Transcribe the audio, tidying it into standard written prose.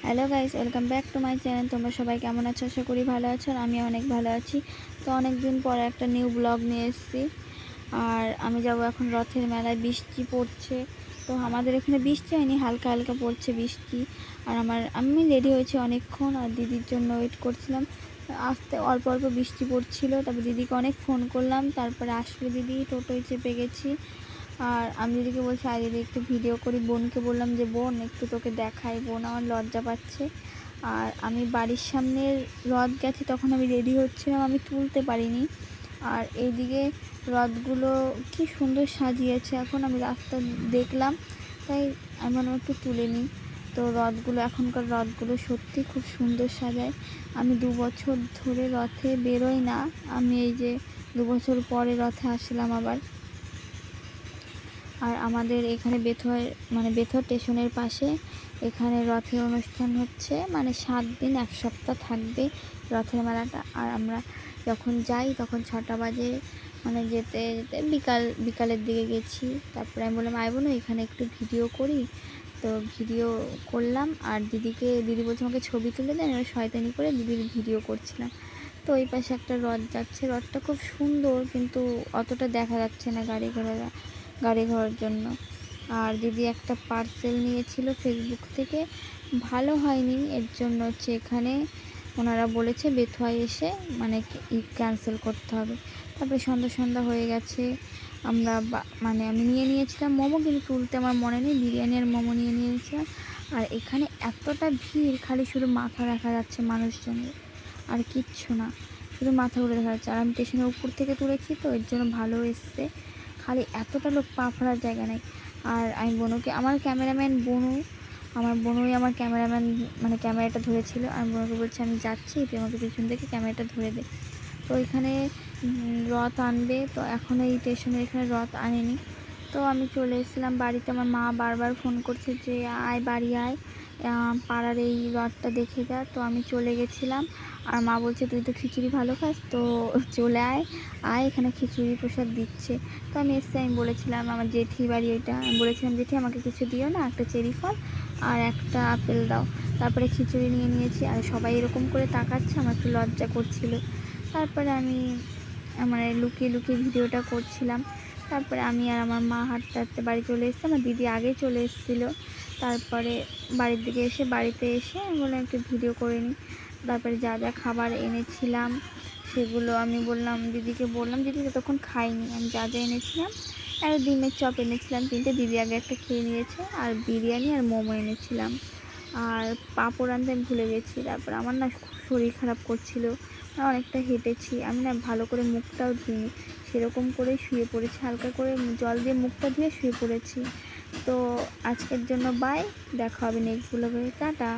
Hello guys, welcome back to my channel. তোমরা সবাই কেমন আছো? আশা করি ভালো আছো, আর আমি অনেক ভালো আছি। তো অনেক দিন পরে একটা নিউ ব্লগ নিয়ে এসেছি। আর আমি যাব এখন রথের মেলায়। বৃষ্টি পড়ছে, তো আমাদের এখানে বৃষ্টি হয়নি, হালকা হালকা পড়ছে বৃষ্টি। আর আমি রেডি হয়েছি অনেকক্ষণ, আর দিদির জন্য ওয়েট করছিলাম। আসতে অল্প অল্প বৃষ্টি পড়ছিল, তারপর দিদিকে অনেক ফোন করলাম, তারপরে আসলে দিদি টোটোয় চেপে গেছি। আর আমি দিদিকে বলছি, আর দিদি একটু ভিডিও করি। বোনকে বললাম যে বোন একটু তোকে দেখাই, বোন আমার লজ্জা পাচ্ছে। আর আমি বাড়ির সামনের রথ গেছি, তখন আমি রেডি হচ্ছিলাম, আমি তুলতে পারিনি। আর এইদিকে রথগুলো কি সুন্দর সাজিয়েছে, এখন আমি রাস্তা দেখলাম, তাই আমি ভাবলাম একটু তুলে নিই। তো রথগুলো, এখনকার রথগুলো সত্যি খুব সুন্দর সাজায়। আমি 2 বছর ধরে রথে বেরোই না, আমি এই যে 2 বছর পরে রথে আসলাম আবার। আর আমাদের এখানে বেথর স্টেশনের পাশে এখানে রথের অনুষ্ঠান হচ্ছে, 7 দিন 1 সপ্তাহ থাকবে রথের মেলাটা। আর আমরা যখন যাই তখন 6টা বাজে, যেতে যেতে বিকালের দিকে গেছি। তারপরে আমি বললাম, আইব না এখানে একটু ভিডিও করি। তো ভিডিও করলাম, আর দিদি বলছে আমাকে ছবি তুলে দেন, এবার শয়তানি করে দিদির ভিডিও করছিলাম। তো ওই পাশে একটা রথ যাচ্ছে, রথটা খুব সুন্দর, কিন্তু অতটা দেখা যাচ্ছে না গাড়ি ঘোড়ার জন্য। আর দিদি একটা পার্সেল নিয়েছিল ফেসবুক থেকে, ভালো হয়নি, এর জন্য হচ্ছে এখানে ওনারা বলেছে বেথুয়ায় এসে ক্যান্সেল করতে হবে। তারপরে সন্ধ্যা হয়ে গেছে। আমরা আমি নিয়েছিলাম মোমো, কিন্তু তুলতে আমার মনে নেই, বিরিয়ানি আর মোমো নিয়েছিলাম। আর এখানে এতটা ভিড়, খালি শুধু মাথা দেখা যাচ্ছে মানুষজনের, আর কিচ্ছু না, শুধু মাথাগুলো দেখা যাচ্ছে। আর আমি স্টেশনের উপর থেকে তুলেছি, তো এর জন্য ভালো এসছে, খালি এতটা লোক পা ফেলার জায়গা নেই। আর আমি আমার ক্যামেরাম্যান বনুই আমার ক্যামেরাম্যান, ক্যামেরাটা ধরেছিল। আমি বোনকে বলছি আমি যাচ্ছি, তুই আমাকে পিছন থেকে ক্যামেরাটা ধরে দে। তো এখানে রথ আনবে, তো এখন এই স্টেশনের এখানে রথ আনেনি। তো আমি চলে এসেছিলাম বাড়িতে। আমার মা বারবার ফোন করছে যে আয়, বাড়ি আয়, পাড়ার এই রথটা দেখে যা। তো আমি চলে গেছিলাম। আর মা বলছে তুই তো খিচুড়ি ভালো খাস, তো চলে আয় এখানে খিচুড়ি প্রসাদ দিচ্ছে। তো আমি আমি বলেছিলাম আমার জেঠি বাড়ি ওইটা, আমি বলেছিলাম জেঠি আমাকে কিছু দিও না, একটা চেরি ফল আর একটা আপেল দাও। তারপরে খিচুড়ি নিয়েছি। আর সবাই এরকম করে তাকাচ্ছে, আমার একটু লজ্জা করছিল। তারপরে আমি লুকিয়ে লুকিয়ে ভিডিওটা করছিলাম। তারপরে আমি আর আমার মা হাঁটতে হাঁটতে বাড়ি চলে এসেছি, আমার দিদি আগে চলে এসেছিলো। তারপরে বাড়িতে এসে আমি বললাম একটু ভিডিও করে নিই। তারপরে যা যা খাবার এনেছিলাম সেগুলো আমি দিদিকে বললাম, দিদি ততক্ষণ খাইনি। আমি যা যা এনেছিলাম, একটা ডিমের চপ এনেছিলাম 3টে, দিদি আগে একটা খেয়ে নিয়েছে। আর বিরিয়ানি আর মোমো এনেছিলাম, আর পাঁপড় আনতে আমি ভুলে গেছি। তারপর আমার না শরীর খারাপ করছিল, অনেকটা হেঁটেছি, আমি না ভালো করে মুখটাও ধুইনি, সেরকম করেই শুয়ে পড়েছি, হালকা করে জল দিয়ে মুখটা ধুয়ে শুয়ে পড়েছি। তো আজকের জন্য বাই, দেখা হবে নেক্সট ব্লগে, টাটা।